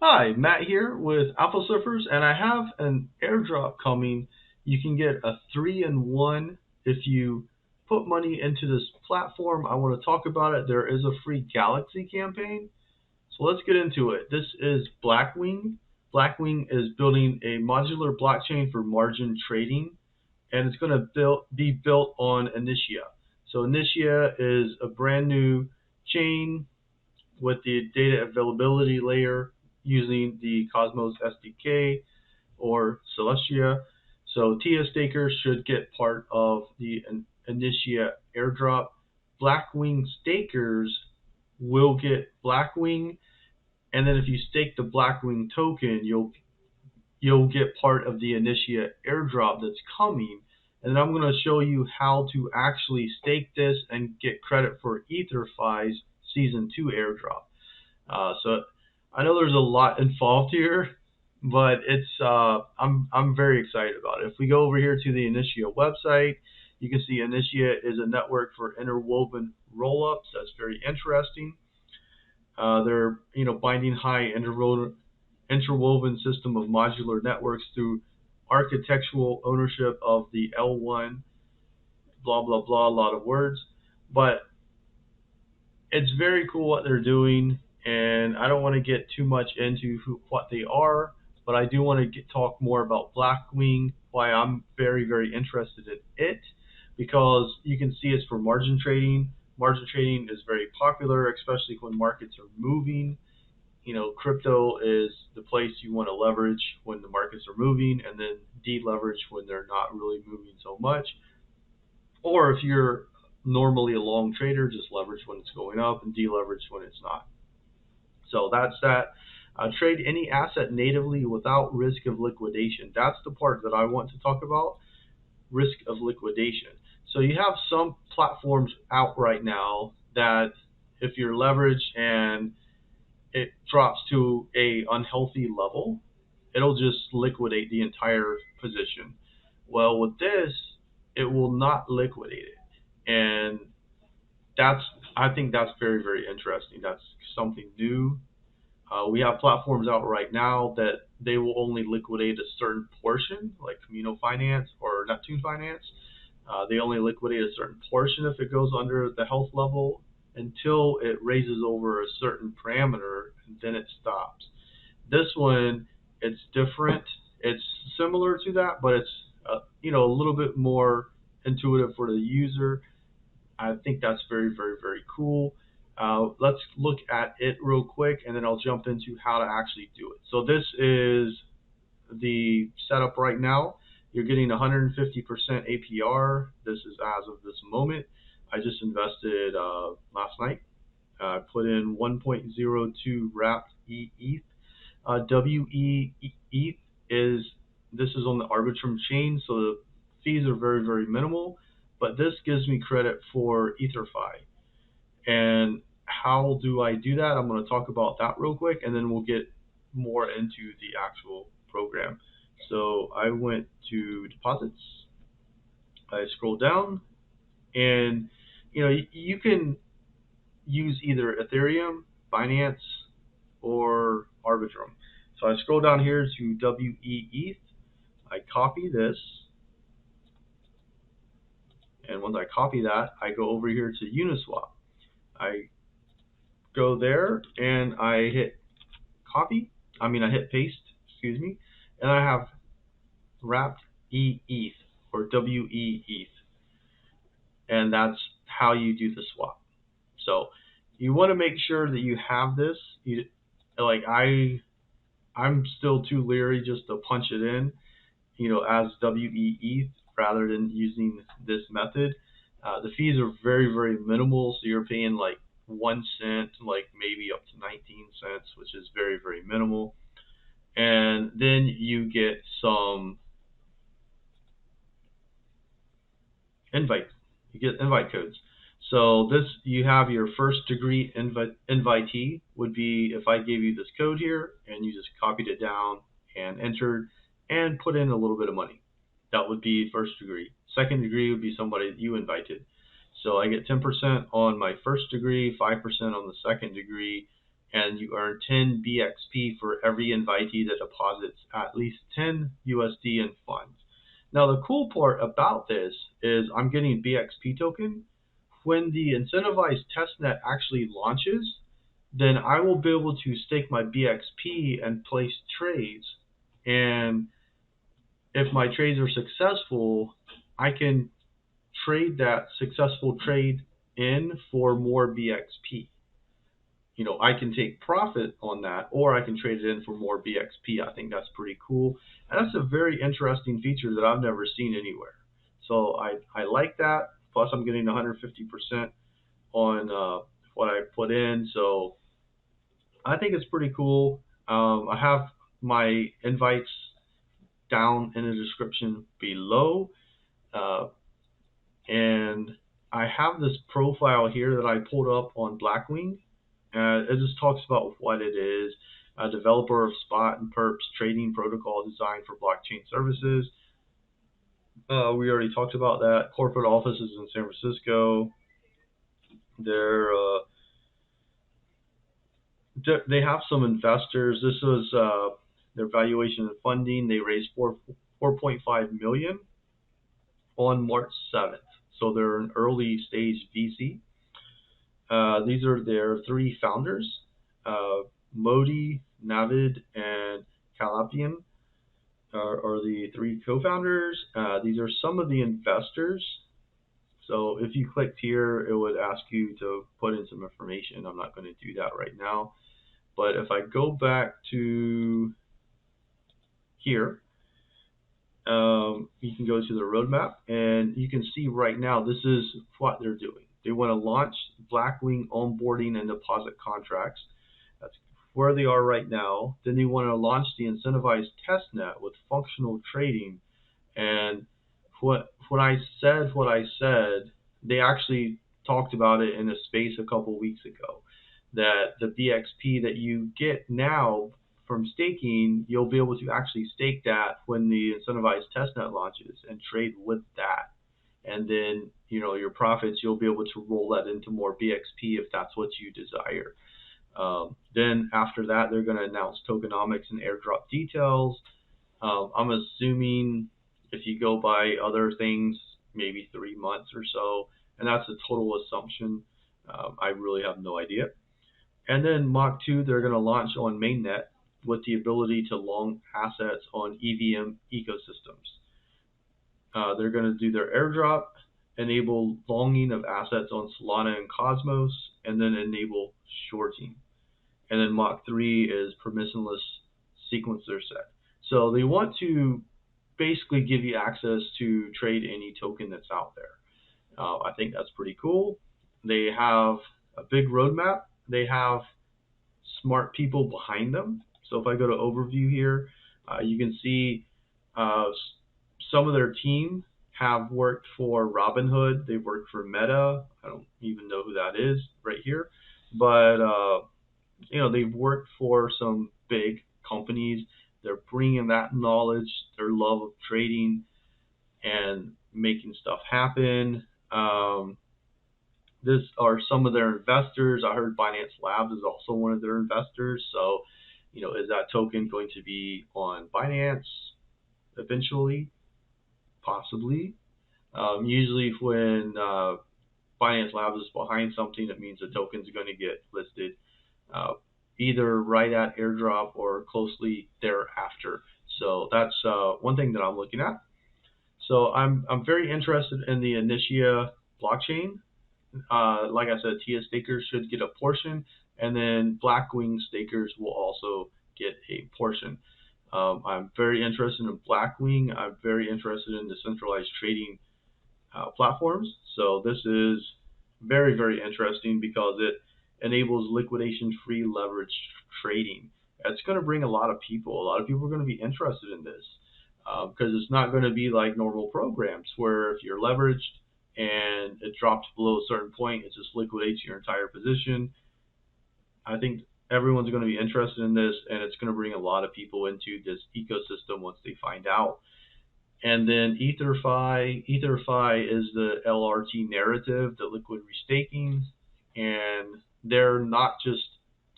Hi, Matt here with Alpha Surfers, and I have an airdrop coming. You can get a 3-in-1 if you put money into this platform. I want to talk about it. There is a free Galaxy campaign, so let's get into it. This is BlackWing. BlackWing is building a modular blockchain for margin trading, and it's going to be built on Initia. So Initia is a brand new chain with the data availability layer using the Cosmos SDK or Celestia. So TIA stakers should get part of the Initia airdrop. BlackWing stakers will get BlackWing, and then if you stake the BlackWing token, you'll get part of the Initia airdrop that's coming. And then I'm going to show you how to actually stake this and get credit for EtherFi's Season 2 airdrop. So I know there's a lot involved here, but I'm very excited about it. If we go over here to the Initia website, you can see Initia is a network for interwoven rollups. That's very interesting. They're binding high interwoven system of modular networks through architectural ownership of the L1. Blah blah blah, a lot of words, but it's very cool what they're doing, and I don't want to get too much into what they are, but I do want to talk more about BlackWing, why I'm very, very interested in it, because you can see it's for margin trading. Margin trading is very popular, especially when markets are moving. Crypto is the place you want to leverage when the markets are moving, and then deleverage when they're not really moving so much. Or if you're normally a long trader, just leverage when it's going up and deleverage when it's not. So that's that. Trade any asset natively without risk of liquidation. That's the part that I want to talk about, risk of liquidation. So you have some platforms out right now that if you're leveraged and it drops to a unhealthy level, it'll just liquidate the entire position. Well, with this, it will not liquidate it. And that's I think that's very, very interesting. That's something new. We have platforms out right now that they will only liquidate a certain portion, like Camino Finance or Neptune Finance. They only liquidate a certain portion if it goes under the health level until it raises over a certain parameter, and then it stops. This one, it's different. It's similar to that, but it's a little bit more intuitive for the user. I think that's very, very, very cool. Let's look at it real quick, and then I'll jump into how to actually do it. So this is the setup right now. You're getting 150% APR. This is as of this moment. I just invested last night. I put in 1.02 wrapped ETH. WE ETH this is on the Arbitrum chain, so the fees are very, very minimal. But this gives me credit for EtherFi. And how do I do that? I'm going to talk about that real quick, and then we'll get more into the actual program. So I went to deposits. I scrolled down, and you can use either Ethereum, Binance, or Arbitrum. So I scroll down here to WE ETH. I copy this, and once I copy that, I go over here to Uniswap. I go there and I hit I hit paste, excuse me, and I have wrapped ETH or WE ETH, and that's how you do the swap. So you want to make sure that you have this. I'm still too leery just to punch it in, as WE ETH rather than using this method. The fees are very, very minimal, so you're paying like 1 cent, like maybe up to 19 cents, which is very, very minimal. And then you get some invite. You get invite codes. So you have your first degree invitee would be if I gave you this code here and you just copied it down and entered and put in a little bit of money. That would be first degree. Second degree would be somebody that you invited. So I get 10% on my first degree, 5% on the second degree, and you earn 10 BXP for every invitee that deposits at least 10 USD in funds. Now, the cool part about this is I'm getting BXP token. When the incentivized testnet actually launches, then I will be able to stake my BXP and place trades. And if my trades are successful, I can trade that successful trade in for more BXP. I can take profit on that, or I can trade it in for more BXP. I think that's pretty cool. And that's a very interesting feature that I've never seen anywhere. So I like that. Plus, I'm getting 150% on what I put in. So I think it's pretty cool. I have my invites down in the description below. And I have this profile here that I pulled up on BlackWing. It just talks about what it is. A developer of spot and perps trading protocol designed for blockchain services. We already talked about that. Corporate offices in San Francisco. They have some investors. This was their valuation and funding. They raised 4.5 million on March 7th. So they're an early stage VC. These are their three founders, Modi, Navid, and Kalapian are the three co-founders. These are some of the investors. So if you clicked here, it would ask you to put in some information. I'm not going to do that right now. But if I go back to here, you can go to the roadmap, and you can see right now this is what they're doing. They want to launch BlackWing onboarding and deposit contracts. That's where they are right now. Then they want to launch the incentivized testnet with functional trading. And when I said what I said, they actually talked about it in a space a couple weeks ago, that the BXP that you get now from staking, you'll be able to actually stake that when the incentivized testnet launches and trade with that. And then, your profits, you'll be able to roll that into more BXP if that's what you desire. Then after that, they're going to announce tokenomics and airdrop details. I'm assuming if you go by other things, maybe 3 months or so, and that's a total assumption. I really have no idea. And then Mach 2, they're going to launch on mainnet with the ability to long assets on EVM ecosystems. They're going to do their airdrop, enable longing of assets on Solana and Cosmos, and then enable shorting. And then Mach 3 is permissionless sequencer set. So they want to basically give you access to trade any token that's out there. I think that's pretty cool. They have a big roadmap. They have smart people behind them. So if I go to overview here, you can see some of their team have worked for Robinhood. They've worked for Meta. I don't even know who that is right here. But, they've worked for some big companies. They're bringing that knowledge, their love of trading, and making stuff happen. This are some of their investors. I heard Binance Labs is also one of their investors. So, is that token going to be on Binance eventually? Possibly. Usually when Binance Labs is behind something, it means the token's going to get listed either right at airdrop or closely thereafter. So that's one thing that I'm looking at. So I'm very interested in the Initia blockchain. Like I said, TIA stakers should get a portion, and then BlackWing stakers will also get a portion. I'm very interested in BlackWing. I'm very interested in decentralized trading platforms. So this is very, very interesting because it enables liquidation-free leverage trading. It's going to bring a lot of people. A lot of people are going to be interested in this because it's not going to be like normal programs where if you're leveraged and it drops below a certain point, it just liquidates your entire position. I think everyone's going to be interested in this, and it's going to bring a lot of people into this ecosystem once they find out. And then EtherFi is the LRT narrative, the liquid restaking, and they're not just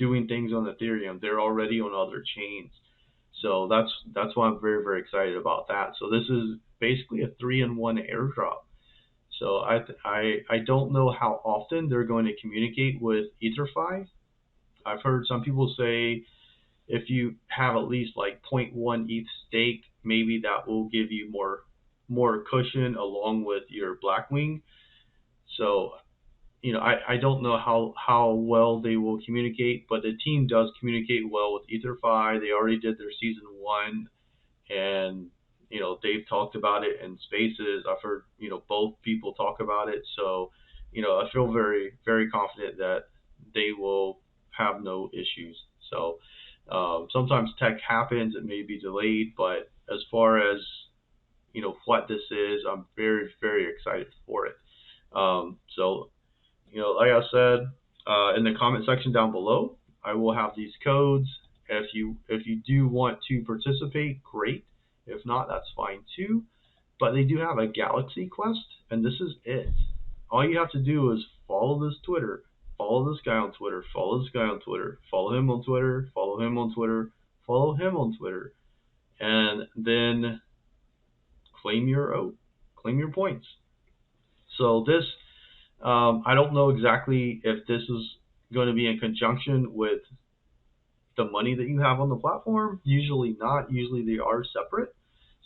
doing things on Ethereum. They're already on other chains. So that's why I'm very, very excited about that. So this is basically a 3-in-1 airdrop. So I don't know how often they're going to communicate with EtherFi. I've heard some people say if you have at least like 0.1 ETH stake, maybe that will give you more cushion along with your BlackWing. So I don't know how well they will communicate, but the team does communicate well with EtherFi. They already did their season 1, and they've talked about it in spaces. I've heard both people talk about it, so I feel very, very confident that they will have no issues. So sometimes tech happens, it may be delayed, but as far as what this is, I'm very, very excited for it. So like I said, in the comment section down below, I will have these codes. If you do want to participate, great. If not, that's fine too. But they do have a Galaxy Quest, and this is it. All you have to do is follow this Twitter, follow this guy on Twitter, follow this guy on Twitter, follow him on Twitter, follow him on Twitter, follow him on Twitter, and then claim your points. So this, I don't know exactly if this is going to be in conjunction with the money that you have on the platform. Usually not. Usually they are separate.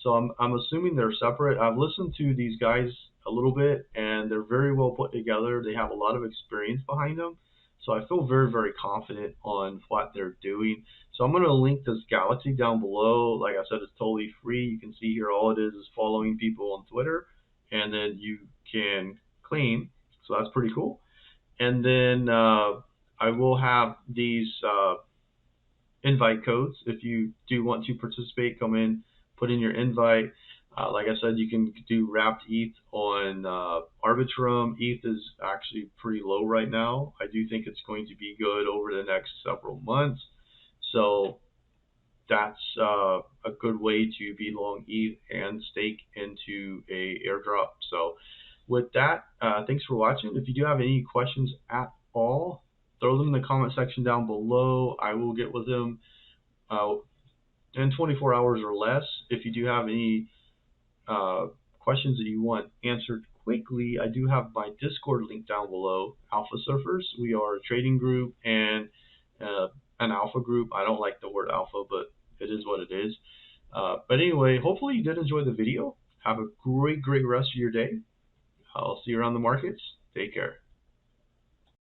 So I'm assuming they're separate. I've listened to these guys a little bit, and they're very well put together. They have a lot of experience behind them. So I feel very, very confident on what they're doing. So I'm going to link this Galaxy down below. Like I said, it's totally free. You can see here all it is following people on Twitter, and then you can claim. So that's pretty cool. And then I will have these invite codes. If you do want to participate, come in, put in your invite. Like I said, you can do wrapped ETH on Arbitrum. ETH is actually pretty low right now. I do think it's going to be good over the next several months. So that's a good way to be long ETH and stake into a airdrop. So with that, thanks for watching. If you do have any questions at all, throw them in the comment section down below. I will get with them in 24 hours or less. If you do have any questions that you want answered quickly, I do have my Discord link down below, Alpha Surfers. We are a trading group and an alpha group. I don't like the word alpha, but it is what it is. But anyway, hopefully you did enjoy the video. Have a great, great rest of your day. I'll see you around the markets. Take care.